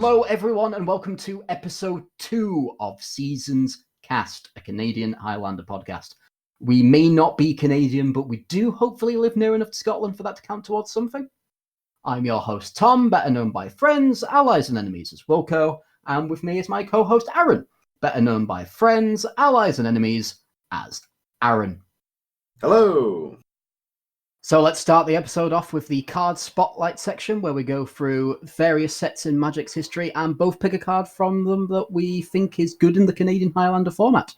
Hello, everyone, and welcome to episode 2 of Seasons Cast, a Canadian Highlander podcast. We may not be Canadian, but we do hopefully live near enough to Scotland for that to count towards something. I'm your host, Tom, better known by friends, allies, and enemies as Wilko, and with me is my co-host, Aaron, better known by friends, allies, and enemies as Aaron. Hello! So let's start the episode off with the card spotlight section, where we go through various sets in Magic's history and both pick a card from them that we think is good in the Canadian Highlander format.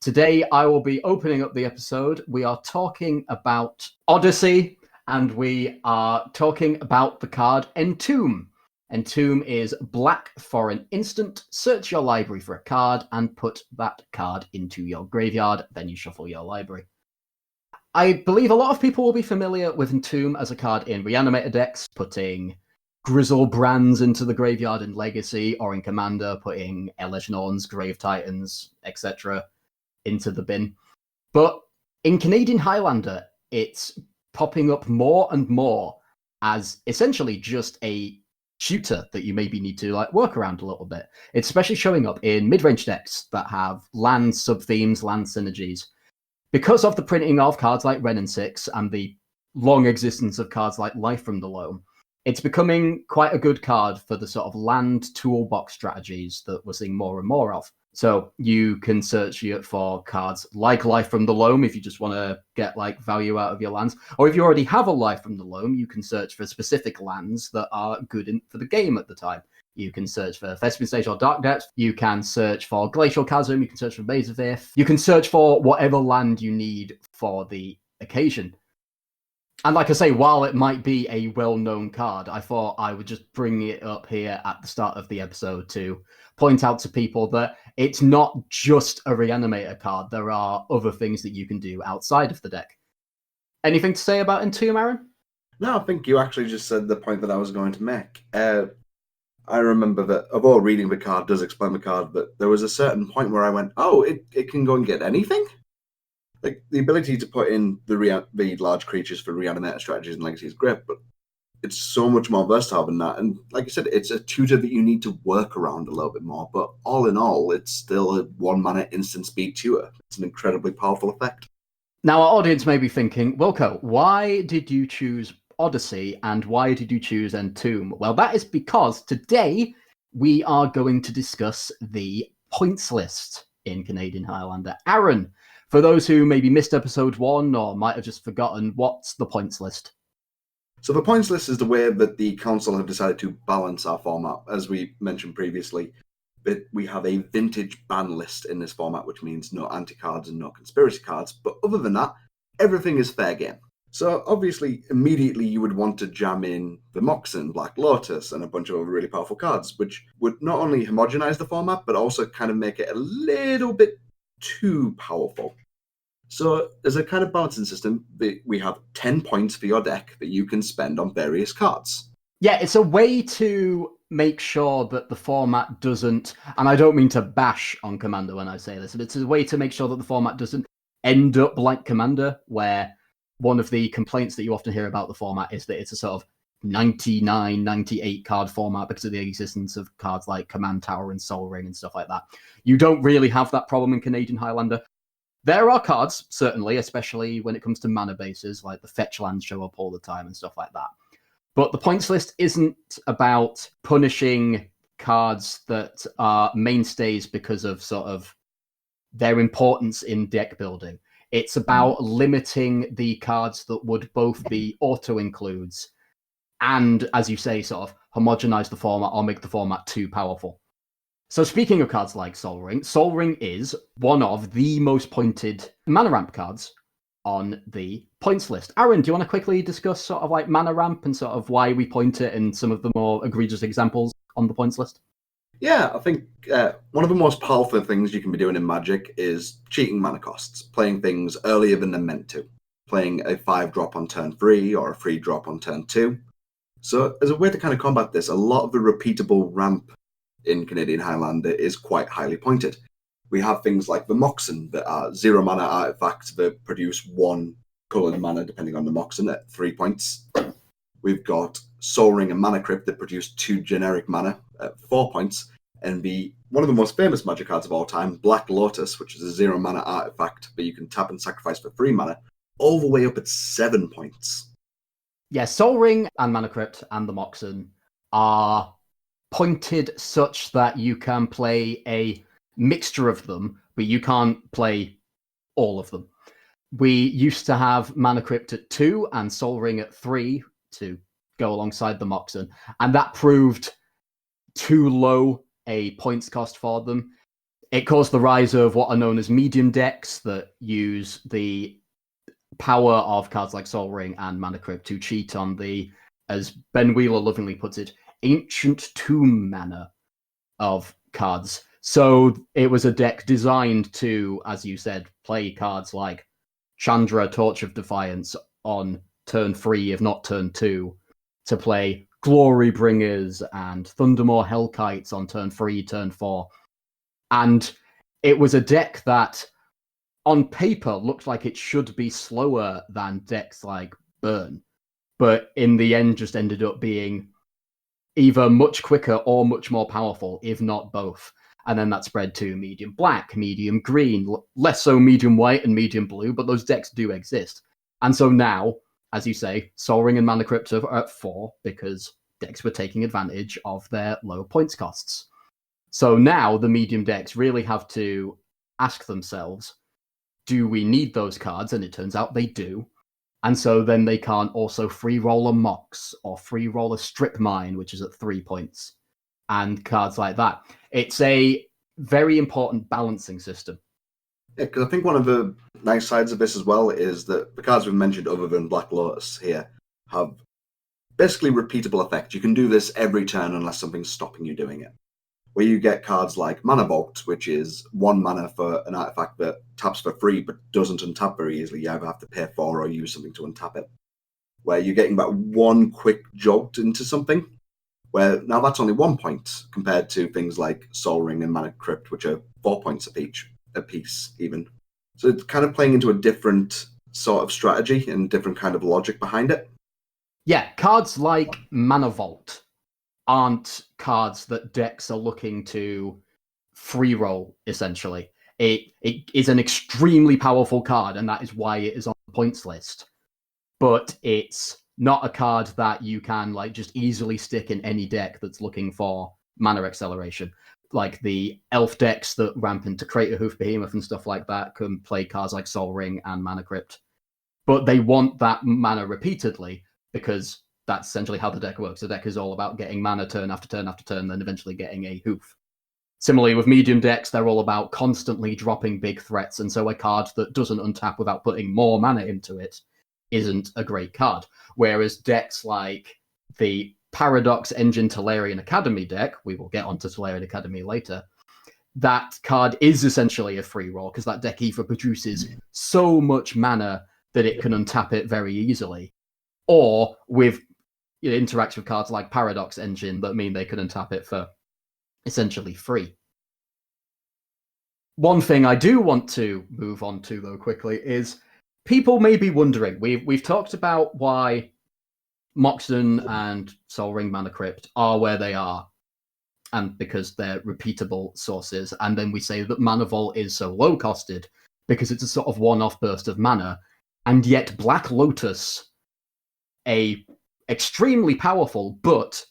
Today I will be opening up the episode. We are talking about Odyssey, and we are talking about the card Entomb. Entomb is black for an instant. Search your library for a card and put that card into your graveyard, then you shuffle your library. I believe a lot of people will be familiar with Entomb as a card in Reanimator decks, putting Grizzlebrands into the graveyard in Legacy, or in Commander, putting Eleshnorn's Grave Titans, etc. into the bin. But in Canadian Highlander, it's popping up more and more as essentially just a tutor that you maybe need to work around a little bit. It's especially showing up in mid-range decks that have land sub-themes, land synergies. Because of the printing of cards like Wrenn and Six and the long existence of cards like Life from the Loam, it's becoming quite a good card for the sort of land toolbox strategies that we're seeing more and more of. So you can search for cards like Life from the Loam if you just want to get value out of your lands. Or if you already have a Life from the Loam, you can search for specific lands that are good for the game at the time. You can search for Thespian Stage or Dark Depths. You can search for Glacial Chasm. You can search for Maze of Ith. You can search for whatever land you need for the occasion. And like I say, while it might be a well-known card, I thought I would just bring it up here at the start of the episode to point out to people that it's not just a Reanimator card. There are other things that you can do outside of the deck. Anything to say about Entomb, Aaron? No, I think you actually just said the point that I was going to make. I remember that, although reading the card does explain the card, but there was a certain point where I went, oh, it can go and get anything? Like, the ability to put in the large creatures for Reanimator strategies and Legacy is great, but it's so much more versatile than that. And like I said, it's a tutor that you need to work around a little bit more, but all in all, it's still a 1-mana instant speed tutor. It's an incredibly powerful effect. Now, our audience may be thinking, Wilko, why did you choose Odyssey and why did you choose Entomb? Well, that is because today we are going to discuss the points list in Canadian Highlander. Aaron, for those who maybe missed episode 1 or might have just forgotten, what's the points list? So the points list is the way that the council have decided to balance our format. As we mentioned previously, we have a vintage ban list in this format, which means no anti-cards and no conspiracy cards. But other than that, everything is fair game. So obviously, immediately you would want to jam in the Moxen, Black Lotus, and a bunch of other really powerful cards, which would not only homogenize the format, but also kind of make it a little bit too powerful. So as a kind of balancing system, we have 10 points for your deck that you can spend on various cards. Yeah, it's a way to make sure that the format doesn't, and I don't mean to bash on Commander when I say this, but it's a way to make sure that the format doesn't end up like Commander, where one of the complaints that you often hear about the format is that it's a sort of 99, 98 card format because of the existence of cards like Command Tower and Sol Ring and stuff like that. You don't really have that problem in Canadian Highlander. There are cards, certainly, especially when it comes to mana bases, like the fetch lands show up all the time and stuff like that. But the points list isn't about punishing cards that are mainstays because of sort of their importance in deck building. It's about limiting the cards that would both be auto-includes and, as you say, sort of homogenize the format or make the format too powerful. So speaking of cards like Sol Ring is one of the most pointed mana ramp cards on the points list. Aaron, do you want to quickly discuss sort of mana ramp and sort of why we point it and some of the more egregious examples on the points list? Yeah, I think one of the most powerful things you can be doing in Magic is cheating mana costs, playing things earlier than they're meant to, playing a 5-drop on turn 3 or a 3-drop on turn 2. So as a way to kind of combat this, a lot of the repeatable ramp in Canadian Highlander is quite highly pointed. We have things like the Moxen that are 0 mana artifacts that produce 1 coloured mana depending on the Moxen at 3 points. We've got Soul Ring and Mana Crypt that produce 2 generic mana at 4 points, and one of the most famous Magic cards of all time, Black Lotus, which is a 0 mana artifact, but you can tap and sacrifice for 3 mana, all the way up at 7 points. Yeah, Soul Ring and Mana Crypt and the Moxen are pointed such that you can play a mixture of them, but you can't play all of them. We used to have Mana Crypt at 2 and Soul Ring at 3 to go alongside the Moxen, and that proved too low a points cost for them. It caused the rise of what are known as medium decks that use the power of cards like Soul Ring and Mana Crypt to cheat on the, as Ben Wheeler lovingly puts it, ancient tomb mana of cards. So it was a deck designed to, as you said, play cards like Chandra, Torch of Defiance on turn 3, if not turn 2, to play Glory Bringers and Thundermaw Hellkites on turn 3, turn 4. And it was a deck that, on paper, looked like it should be slower than decks like Burn, but in the end just ended up being either much quicker or much more powerful, if not both. And then that spread to medium black, medium green, less so medium white and medium blue, but those decks do exist. And so now, as you say, Soul Ring and Mana Crypt are at 4 because decks were taking advantage of their low points costs. So now the medium decks really have to ask themselves, do we need those cards? And it turns out they do. And so then they can't also free roll a Mox or free roll a Strip Mine, which is at 3 points, and cards like that. It's a very important balancing system. Yeah, because I think one of the nice sides of this as well is that the cards we've mentioned other than Black Lotus here have basically repeatable effects. You can do this every turn unless something's stopping you doing it. Where you get cards like Mana Vault, which is 1 mana for an artifact that taps for free but doesn't untap very easily. You either have to pay 4 or use something to untap it. Where you're getting about 1 quick jolt into something. Where now that's only 1 point compared to things like Soul Ring and Mana Crypt, which are 4 points a piece even. So it's kind of playing into a different sort of strategy and different kind of logic behind it. Yeah, cards like Mana Vault aren't cards that decks are looking to free roll, essentially. It is an extremely powerful card, and that is why it is on the points list. But it's not a card that you can just easily stick in any deck that's looking for mana acceleration. Like the elf decks that ramp into Craterhoof Behemoth and stuff like that can play cards like Soul Ring and Mana Crypt. But they want that mana repeatedly because that's essentially how the deck works. The deck is all about getting mana turn after turn after turn, then eventually getting a hoof. Similarly, with medium decks, they're all about constantly dropping big threats, and so a card that doesn't untap without putting more mana into it isn't a great card. Whereas decks like the Paradox Engine Tolarian Academy deck, we will get onto Tolarian Academy later, that card is essentially a free roll because that deck either produces so much mana that it can untap it very easily, or with it interacts with cards like Paradox Engine that mean they can untap it for essentially free. One thing I do want to move on to, though, quickly is people may be wondering, we've talked about why Moxen and Soul Ring Mana Crypt are where they are, and because they're repeatable sources, and then we say that Mana Vault is so low costed because it's a sort of one-off burst of mana, and yet Black Lotus, a extremely powerful but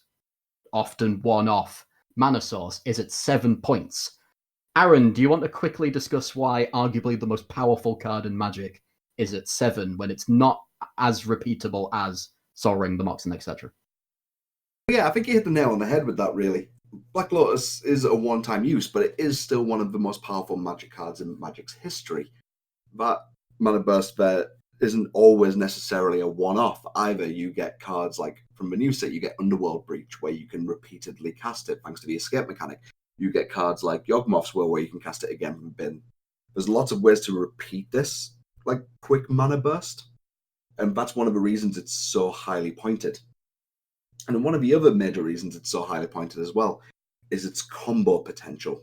often one-off mana source, is at 7 points. Aaron, do you want to quickly discuss why arguably the most powerful card in Magic is at 7 when it's not as repeatable as Soul Ring, the Moxen, etc.? Yeah, I think you hit the nail on the head with that, really. Black Lotus is a one-time use, but it is still one of the most powerful Magic cards in Magic's history. That mana burst there isn't always necessarily a one-off either. You get cards like, from the new set, you get Underworld Breach, where you can repeatedly cast it thanks to the escape mechanic. You get cards like Yawgmoth's Will, where you can cast it again from bin. There's lots of ways to repeat this, like quick mana burst, and that's one of the reasons it's so highly pointed. And one of the other major reasons it's so highly pointed as well is its combo potential.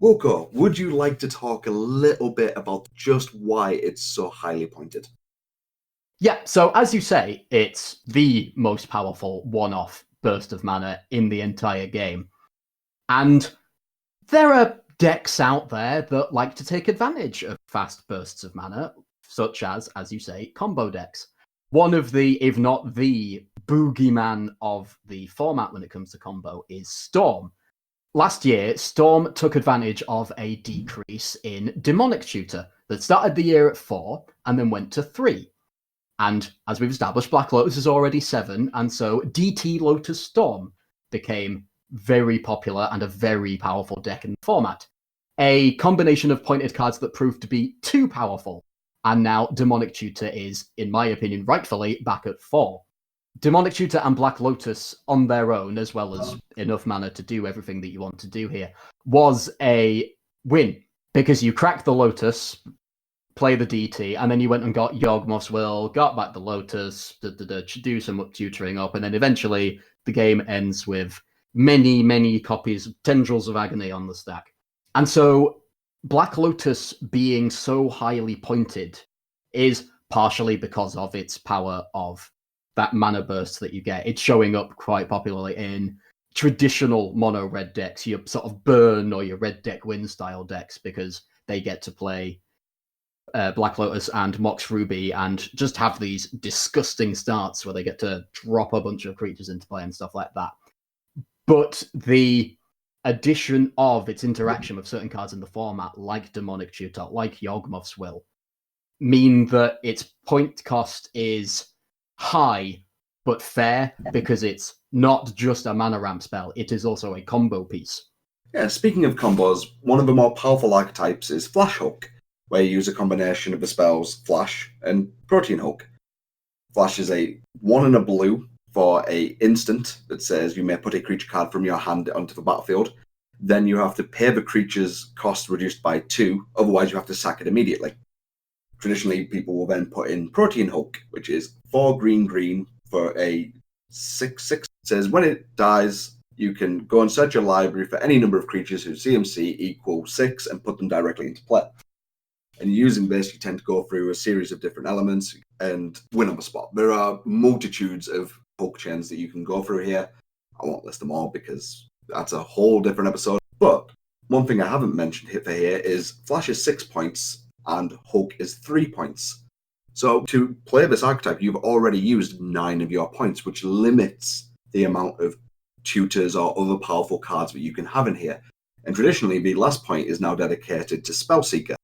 Wilko, would you like to talk a little bit about just why it's so highly pointed? Yeah, so as you say, it's the most powerful one-off burst of mana in the entire game. And there are decks out there that like to take advantage of fast bursts of mana, such as you say, combo decks. One of the, if not the boogeyman of the format when it comes to combo is Storm. Last year, Storm took advantage of a decrease in Demonic Tutor that started the year at 4 and then went to 3. And as we've established, Black Lotus is already 7, and so DT Lotus Storm became very popular and a very powerful deck in the format. A combination of pointed cards that proved to be too powerful, and now Demonic Tutor is, in my opinion, rightfully back at 4. Demonic Tutor and Black Lotus on their own, as well as enough mana to do everything that you want to do here, was a win, because you crack the Lotus, play the DT, and then you went and got Yawgmoth's Will, got back the Lotus, do some tutoring up, and then eventually the game ends with many, many copies of Tendrils of Agony on the stack. And so Black Lotus being so highly pointed is partially because of its power of that mana burst that you get. It's showing up quite popularly in traditional mono red decks, your sort of burn or your red deck win style decks, because they get to play Black Lotus and Mox Ruby and just have these disgusting starts where they get to drop a bunch of creatures into play and stuff like that. But the addition of its interaction with certain cards in the format, like Demonic Tutor, like Yawgmoth's Will, mean that its point cost is high but fair, because it's not just a mana ramp spell, it is also a combo piece. Yeah, speaking of combos, one of the more powerful archetypes is Flash Hook, where you use a combination of the spells Flash and Protean Hook. Flash is a 1 and a blue for a instant that says you may put a creature card from your hand onto the battlefield. Then you have to pay the creature's cost reduced by 2, otherwise you have to sack it immediately. Traditionally, people will then put in Protean Hook, which is 4 green for a 6/6. It says when it dies, you can go and search your library for any number of creatures whose CMC equals 6 and put them directly into play. And using this, you tend to go through a series of different elements and win on the spot. There are multitudes of hook chains that you can go through here. I won't list them all because that's a whole different episode. But one thing I haven't mentioned for here is Flash is 6 points and Hook is 3 points. So to play this archetype, you've already used 9 of your points, which limits the amount of tutors or other powerful cards that you can have in here. And traditionally, the last point is now dedicated to Spellseeker.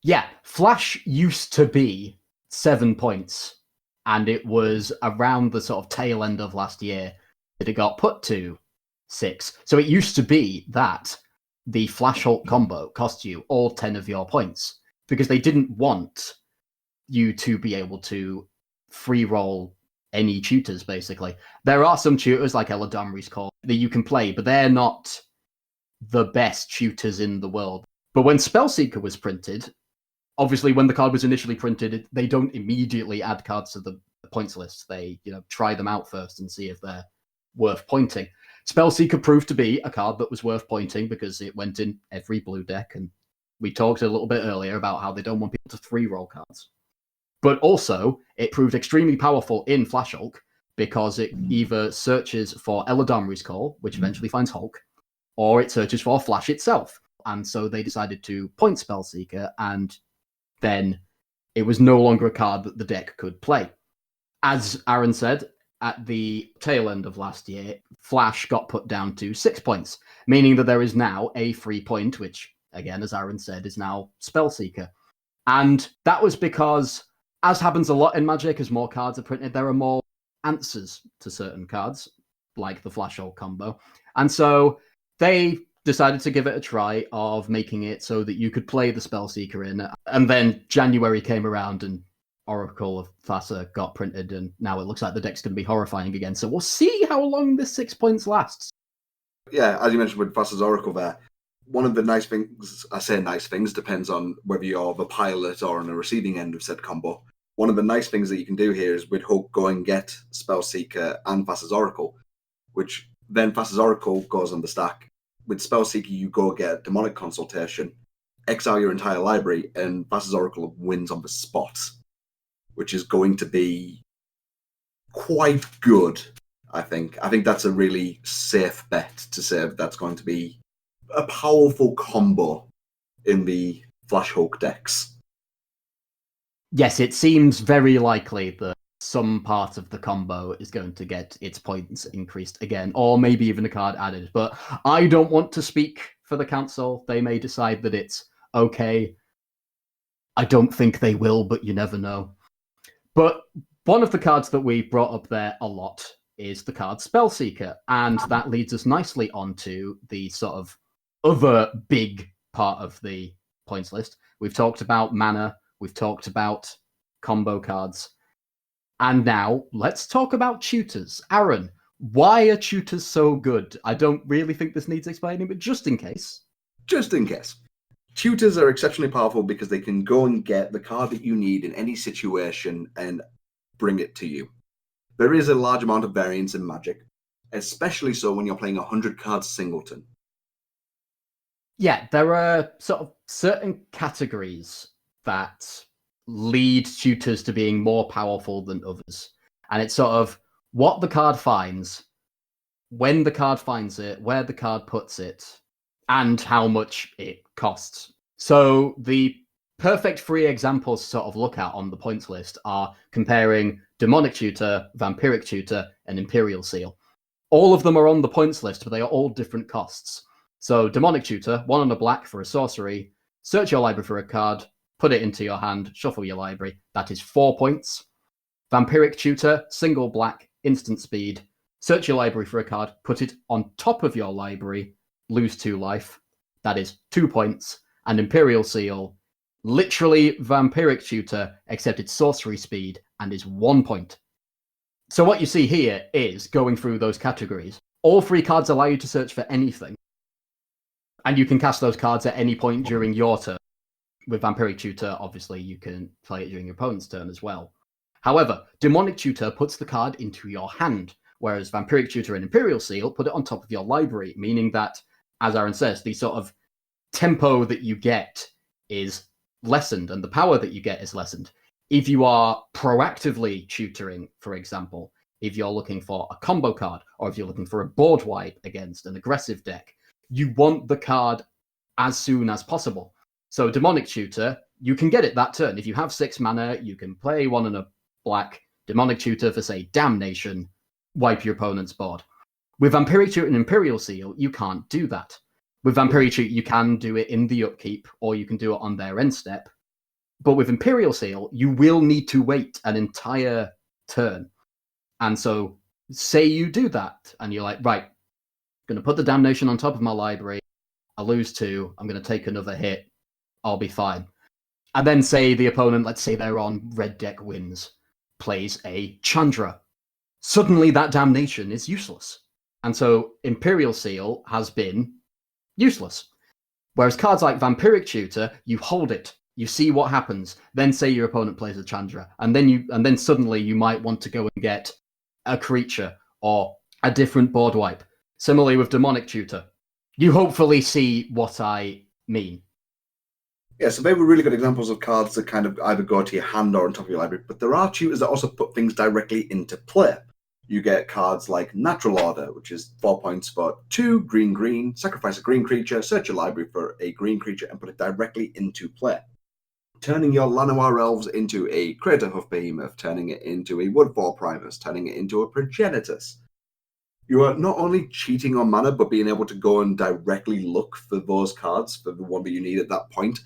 Yeah, Flash used to be 7 points, and it was around the sort of tail end of last year that it got put to 6. So it used to be that the Flash Hulk combo cost you all 10 of your points, because they didn't want you to be able to free roll any tutors, basically. There are some tutors like Eladamri's Call that you can play, but they're not the best tutors in the world. But when Spellseeker was printed, obviously when the card was initially printed, they don't immediately add cards to the points list. They, try them out first and see if they're worth pointing. Spellseeker proved to be a card that was worth pointing because it went in every blue deck, and we talked a little bit earlier about how they don't want people to free roll cards. But also, it proved extremely powerful in Flash Hulk because it either searches for Eladamri's Call, which eventually finds Hulk, or it searches for Flash itself. And so they decided to point Spellseeker, and then it was no longer a card that the deck could play. As Aaron said, at the tail end of last year, Flash got put down to 6 points, meaning that there is now a free point, which, again, as Aaron said, is now Spellseeker. And that was because, as happens a lot in Magic, as more cards are printed, there are more answers to certain cards, like the Flash Hulk combo. And so they decided to give it a try of making it so that you could play the Spellseeker in. And then January came around and Oracle of Thassa got printed, and now it looks like the deck's going to be horrifying again. So we'll see how long this 6 points lasts. Yeah, as you mentioned with Thassa's Oracle there, one of the nice things, I say nice things, depends on whether you're the pilot or on the receiving end of said combo. One of the nice things that you can do here is with Hulk go and get Spellseeker and Thassa's Oracle, which then Thassa's Oracle goes on the stack. With Spellseeker, you go get Demonic Consultation, exile your entire library, and Thassa's Oracle wins on the spot. which is going to be quite good, I think. I think that's a really safe bet to say that's going to be a powerful combo in the Flash Hulk decks. Yes, it seems very likely that some part of the combo is going to get its points increased again, or maybe even a card added. But I don't want to speak for the council. They may decide that it's okay. I don't think they will, but you never know. But one of the cards that we brought up there a lot is the card Spellseeker, and that leads us nicely onto the sort of other big part of the points list. We've talked about mana, we've talked about combo cards, and now let's talk about tutors. Aaron, why are tutors so good? I don't really think this needs explaining, but just in case. Just in case. Tutors are exceptionally powerful because they can go and get the card that you need in any situation and bring it to you. There is a large amount of variance in Magic, especially so when you're playing 100 cards singleton. Yeah, there are sort of certain categories that lead tutors to being more powerful than others. And it's sort of what the card finds, when the card finds it, where the card puts it, and how much it costs. So the perfect three examples to sort of look at on the points list are comparing Demonic Tutor, Vampiric Tutor, and Imperial Seal. All of them are on the points list, but they are all different costs. So Demonic Tutor, 1 and a black for a sorcery, search your library for a card, put it into your hand, shuffle your library, that is 4 points. Vampiric Tutor, single black, instant speed, search your library for a card, put it on top of your library, lose 2 life, that is 2 points. And Imperial Seal, literally Vampiric Tutor, except it's sorcery speed and is 1 point. So what you see here is, going through those categories, all 3 cards allow you to search for anything. And you can cast those cards at any point during your turn. With Vampiric Tutor, obviously, you can play it during your opponent's turn as well. However, Demonic Tutor puts the card into your hand, whereas Vampiric Tutor and Imperial Seal put it on top of your library, meaning that, as Aaron says, the sort of tempo that you get is lessened and the power that you get is lessened. If you are proactively tutoring, for example, if you're looking for a combo card, or if you're looking for a board wipe against an aggressive deck, you want the card as soon as possible. So Demonic Tutor, you can get it that turn. If you have 6 mana, you can play 1 and a black, Demonic Tutor for, say, Damnation, wipe your opponent's board. With Vampiric Tutor and Imperial Seal, you can't do that. With Vampiric Tutor, you can do it in the upkeep, or you can do it on their end step. But with Imperial Seal, you will need to wait an entire turn. And so, say you do that, and you're like, right, I'm going to put the Damnation on top of my library, I lose 2, I'm going to take another hit, I'll be fine. And then say the opponent, let's say they're on red deck wins, plays a Chandra. Suddenly that Damnation is useless. And so Imperial Seal has been useless. Whereas cards like Vampiric Tutor, you hold it, you see what happens, then say your opponent plays a Chandra, and then suddenly you might want to go and get a creature or a different board wipe. Similarly with Demonic Tutor. You hopefully see what I mean. Yeah, so they were really good examples of cards that kind of either go to your hand or on top of your library, but there are tutors that also put things directly into play. You get cards like Natural Order, which is 4 points for 2 green, sacrifice a green creature, search your library for a green creature, and put it directly into play. Turning your Llanowar Elves into a Crater Hoof Behemoth, turning it into a Woodfall Primus, turning it into a Progenitus. You are not only cheating on mana, but being able to go and directly look for those cards, for the one that you need at that point,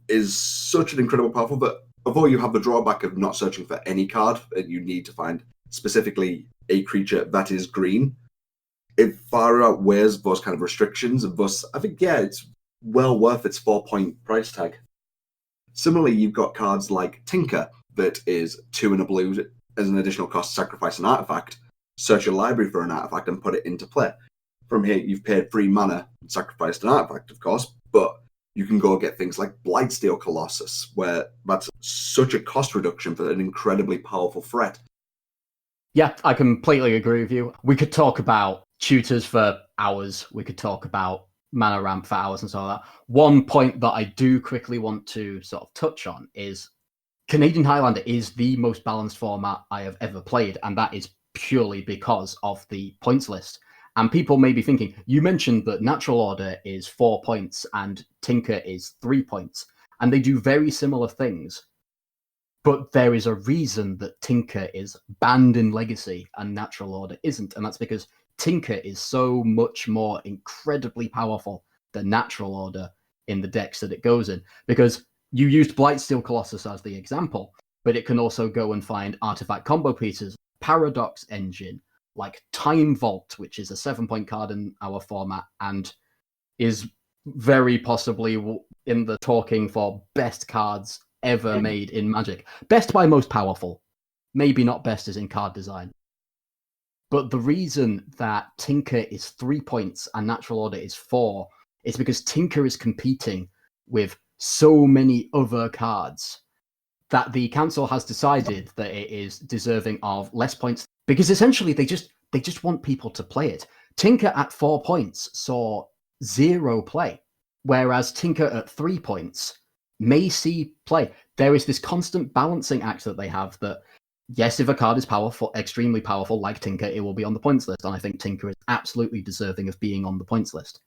is such an incredible powerful, but although you have the drawback of not searching for any card, and you need to find specifically a creature that is green, it far outweighs those kind of restrictions, and thus, I think, yeah, it's well worth its 4-point price tag. Similarly, you've got cards like Tinker, that is 2 and a blue as an additional cost, sacrifice an artifact, search your library for an artifact, and put it into play. From here, you've paid 3 mana and sacrificed an artifact, of course, but you can go get things like Blightsteel Colossus, where that's such a cost reduction for an incredibly powerful threat. Yeah, I completely agree with you. We could talk about tutors for hours. We could talk about mana ramp for hours and so on. One point that I do quickly want to sort of touch on is Canadian Highlander is the most balanced format I have ever played, and that is purely because of the points list. And people may be thinking, you mentioned that Natural Order is 4 points and Tinker is 3 points, and they do very similar things. But there is a reason that Tinker is banned in Legacy and Natural Order isn't, and that's because Tinker is so much more incredibly powerful than Natural Order in the decks that it goes in. Because you used Blightsteel Colossus as the example, but it can also go and find artifact combo pieces, Paradox Engine, like Time Vault, which is a 7-point card in our format and is very possibly in the talking for best cards ever made in Magic. Best by most powerful. Maybe not best as in card design. But the reason that Tinker is 3 points and Natural Order is 4 is because Tinker is competing with so many other cards that the council has decided that it is deserving of less points, because essentially they just want people to play it. Tinker at 4 points saw 0 play, whereas Tinker at 3 points may see play. There is this constant balancing act that they have that, yes, if a card is powerful, extremely powerful, like Tinker, it will be on the points list, and I think Tinker is absolutely deserving of being on the points list.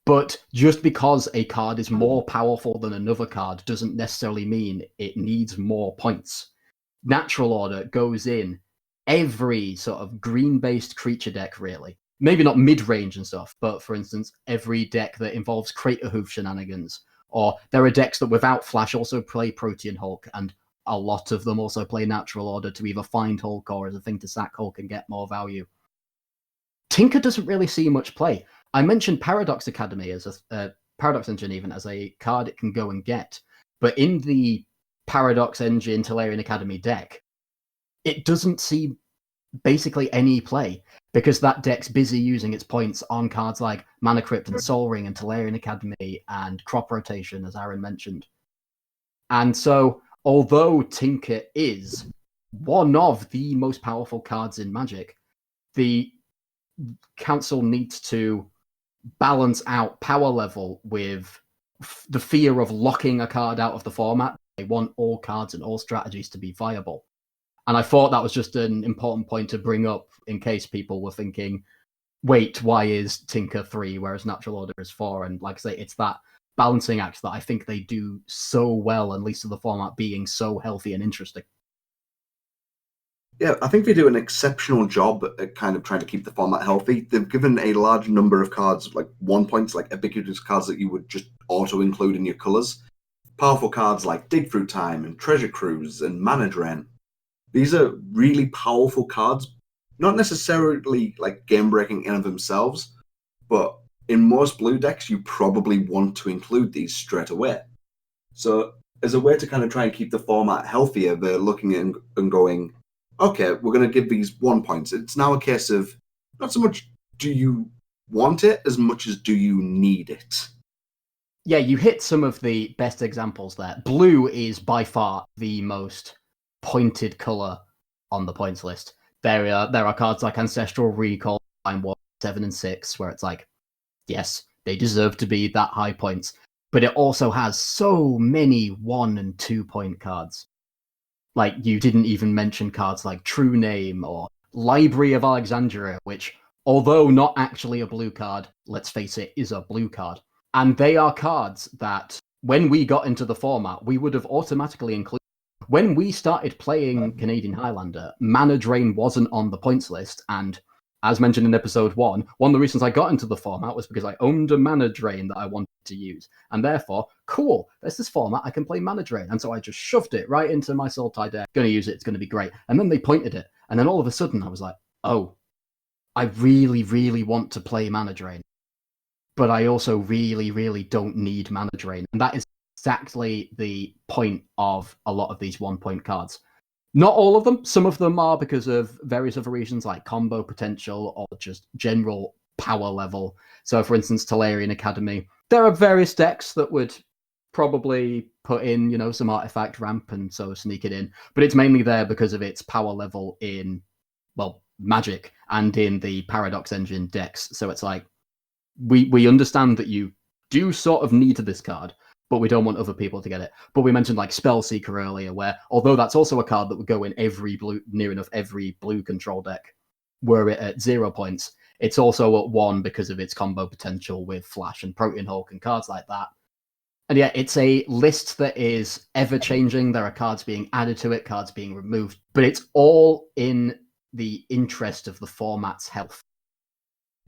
But just because a card is more powerful than another card doesn't necessarily mean it needs more points. Natural Order goes in every sort of green-based creature deck, really. Maybe not mid-range and stuff, but for instance, every deck that involves Crater Hoof shenanigans. Or there are decks that without Flash also play Protean Hulk, and a lot of them also play Natural Order to either find Hulk or as a thing to sack Hulk and get more value. Tinker doesn't really see much play. I mentioned Paradox Academy as a Paradox Engine even as a card it can go and get, but in the Paradox Engine Tolarian Academy deck, it doesn't see basically any play because that deck's busy using its points on cards like Mana Crypt and Soul Ring and Tolarian Academy and Crop Rotation, as Aaron mentioned. And so, although Tinker is one of the most powerful cards in Magic, the council needs to balance out power level with the fear of locking a card out of the format. They want all cards and all strategies to be viable. And I thought that was just an important point to bring up in case people were thinking, wait, why is Tinker 3 whereas Natural Order is 4? And like I say, it's that balancing act that I think they do so well, and least of the format being so healthy and interesting. Yeah, I think they do an exceptional job at kind of trying to keep the format healthy. They've given a large number of cards, like 1 points, like ubiquitous cards that you would just auto-include in your colours. Powerful cards like Dig Through Time and Treasure Cruise and Mana Drain. These are really powerful cards, not necessarily like game-breaking in of themselves, but in most blue decks, you probably want to include these straight away. So as a way to kind of try and keep the format healthier, they're looking at and going, okay, we're going to give these 1 points. It's now a case of not so much do you want it as much as do you need it. Yeah, you hit some of the best examples there. Blue is by far the most pointed color on the points list. There are cards like Ancestral Recall, Time War 7 and 6, where it's like, yes, they deserve to be that high points. But it also has so many 1 and 2 point cards. Like, you didn't even mention cards like True Name or Library of Alexandria, which, although not actually a blue card, let's face it, is a blue card. And they are cards that, when we got into the format, we would have automatically included. When we started playing Canadian Highlander, Mana Drain wasn't on the points list, and as mentioned in episode 1, one of the reasons I got into the format was because I owned a Mana Drain that I wanted to use. And therefore, cool, there's this format, I can play Mana Drain. And so I just shoved it right into my Sultai deck. Gonna use it, it's gonna be great. And then they pointed it. And then all of a sudden I was like, oh, I really, really want to play Mana Drain. But I also really, really don't need Mana Drain. And that is exactly the point of a lot of these 1 point cards. Not all of them. Some of them are because of various other reasons like combo potential or just general power level. So for instance, Tolarian Academy. There are various decks that would probably put in, some artifact ramp and so sneak it in. But it's mainly there because of its power level in, Magic and in the Paradox Engine decks. So it's like, we understand that you do sort of need this card, but we don't want other people to get it. But we mentioned like Spellseeker earlier, where although that's also a card that would go in near enough every blue control deck, were it at 0 points, it's also at 1 because of its combo potential with Flash and Protean Hulk and cards like that. And yeah, it's a list that is ever changing. There are cards being added to it, cards being removed, but it's all in the interest of the format's health.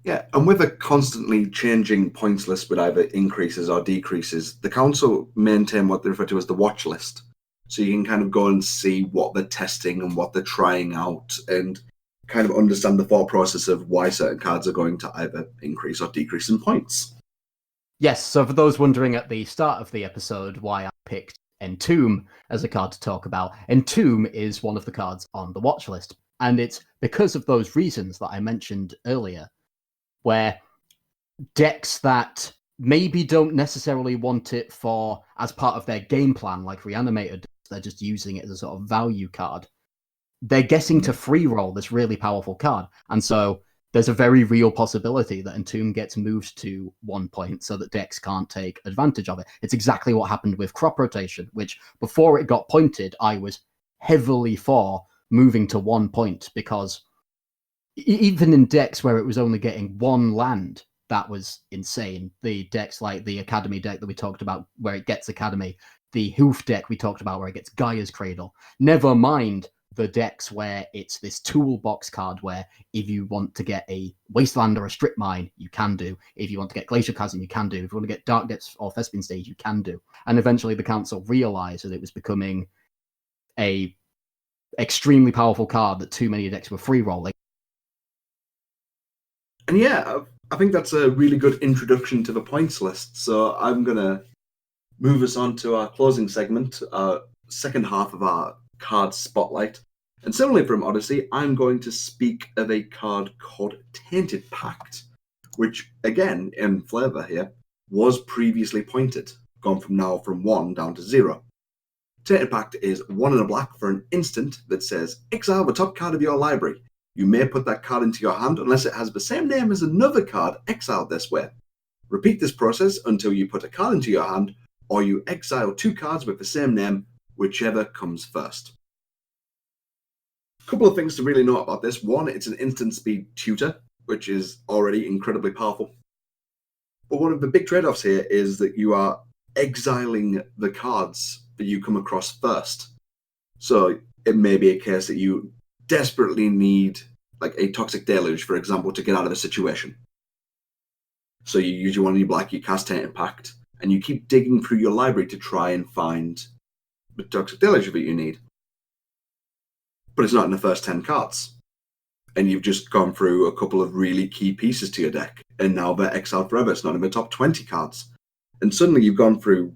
Yeah, and with a constantly changing points list with either increases or decreases, the council maintain what they refer to as the watch list. So you can kind of go and see what they're testing and what they're trying out and kind of understand the thought process of why certain cards are going to either increase or decrease in points. Yes, so for those wondering at the start of the episode why I picked Entomb as a card to talk about, Entomb is one of the cards on the watch list. And it's because of those reasons that I mentioned earlier, where decks that maybe don't necessarily want it for as part of their game plan, like Reanimated, they're just using it as a sort of value card. They're getting to free roll this really powerful card. And so there's a very real possibility that Entomb gets moved to 1 point so that decks can't take advantage of it. It's exactly what happened with Crop Rotation, which before it got pointed, I was heavily for moving to 1 point, because even in decks where it was only getting 1 land, that was insane. The decks like the Academy deck that we talked about, where it gets Academy, the Hoof deck we talked about, where it gets Gaia's Cradle. Never mind the decks where it's this toolbox card where if you want to get a Wasteland or a Strip Mine, you can do. If you want to get Glacial Chasm, you can do. If you want to get Dark Depths or Thespian Stage, you can do. And eventually the council realized that it was becoming a extremely powerful card that too many decks were free rolling. And yeah, I think that's a really good introduction to the points list. So I'm going to move us on to our closing segment, our second half of our card spotlight. And similarly from Odyssey, I'm going to speak of a card called Tinted Pact, which, again, in flavour here, was previously pointed, gone from 1 down to 0. Tinted Pact is 1 and a black for an instant that says, exile the top card of your library. You may put that card into your hand unless it has the same name as another card exiled this way. Repeat this process until you put a card into your hand, or you exile 2 cards with the same name, whichever comes first. A couple of things to really note about this. One, it's an instant speed tutor, which is already incredibly powerful. But one of the big trade-offs here is that you are exiling the cards that you come across first. So it may be a case that you desperately need like a Toxic Deluge, for example, to get out of a situation. So you use your 1 and your black, you cast Tinted Pact, and you keep digging through your library to try and find the Toxic Deluge that you need. But it's not in the first 10 cards. And you've just gone through a couple of really key pieces to your deck, and now they're exiled forever. It's not in the top 20 cards. And suddenly you've gone through,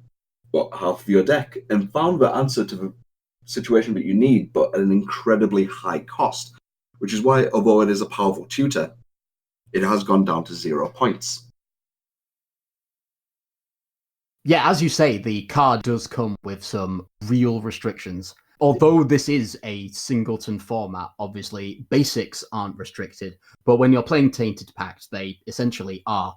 half of your deck and found the answer to the situation that you need, but at an incredibly high cost. Which is why, although it is a powerful tutor, it has gone down to 0 points. Yeah, as you say, the card does come with some real restrictions. Although this is a singleton format, obviously basics aren't restricted. But when you're playing Tainted Pact, they essentially are.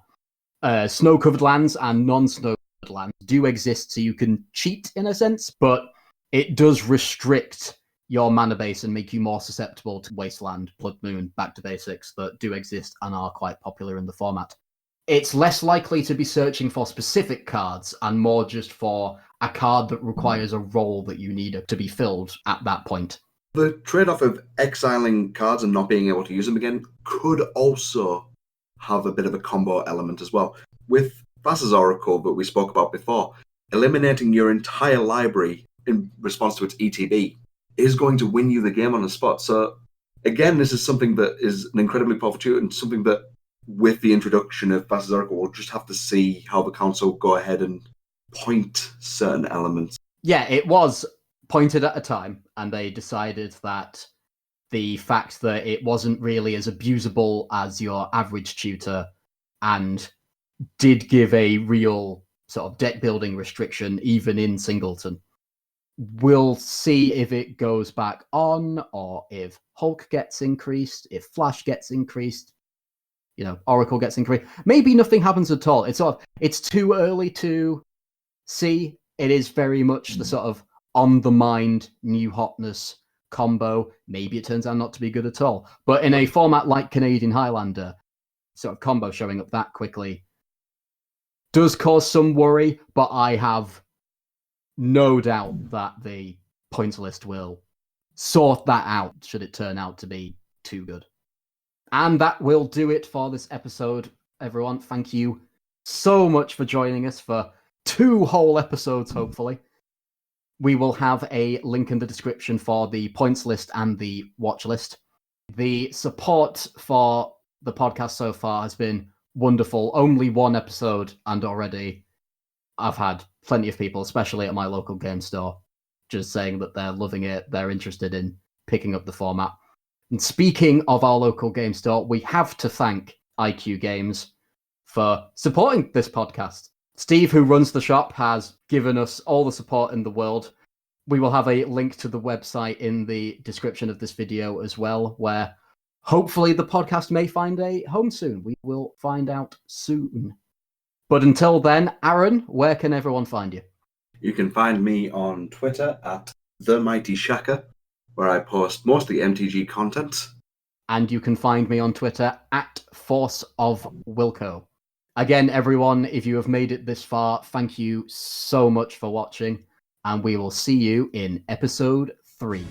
Snow-covered lands and non-snow-covered lands do exist, so you can cheat in a sense, but it does restrict your mana base and make you more susceptible to Wasteland, Blood Moon, Back to Basics that do exist and are quite popular in the format. It's less likely to be searching for specific cards and more just for a card that requires a role that you need to be filled at that point. The trade-off of exiling cards and not being able to use them again could also have a bit of a combo element as well. With Vass's Oracle that we spoke about before, eliminating your entire library in response to its ETB is going to win you the game on the spot. So again, this is something that is an incredibly powerful tool and something that with the introduction of Vass's Oracle, we'll just have to see how the council go ahead and point certain elements. Yeah, it was pointed at a time, and they decided that the fact that it wasn't really as abusable as your average tutor and did give a real sort of deck building restriction even in singleton. We'll see if it goes back on, or if Hulk gets increased, if Flash gets increased, Oracle gets increased. Maybe nothing happens at all. It's too early to C, it is very much the sort of on the mind, new hotness combo. Maybe it turns out not to be good at all. But in a format like Canadian Highlander, sort of combo showing up that quickly does cause some worry, but I have no doubt that the points list will sort that out should it turn out to be too good. And that will do it for this episode, everyone. Thank you so much for joining us for 2 whole episodes, hopefully. We will have a link in the description for the points list and the watch list. The support for the podcast so far has been wonderful. Only 1 episode, and already I've had plenty of people, especially at my local game store, just saying that they're loving it, they're interested in picking up the format. And speaking of our local game store, we have to thank IQ Games for supporting this podcast. Steve, who runs the shop, has given us all the support in the world. We will have a link to the website in the description of this video as well, where hopefully the podcast may find a home soon. We will find out soon. But until then, Aaron, where can everyone find you? You can find me on Twitter at TheMightyShaka, where I post mostly MTG content. And you can find me on Twitter at ForceOfWilko. Again, everyone, if you have made it this far, thank you so much for watching, and we will see you in episode 3.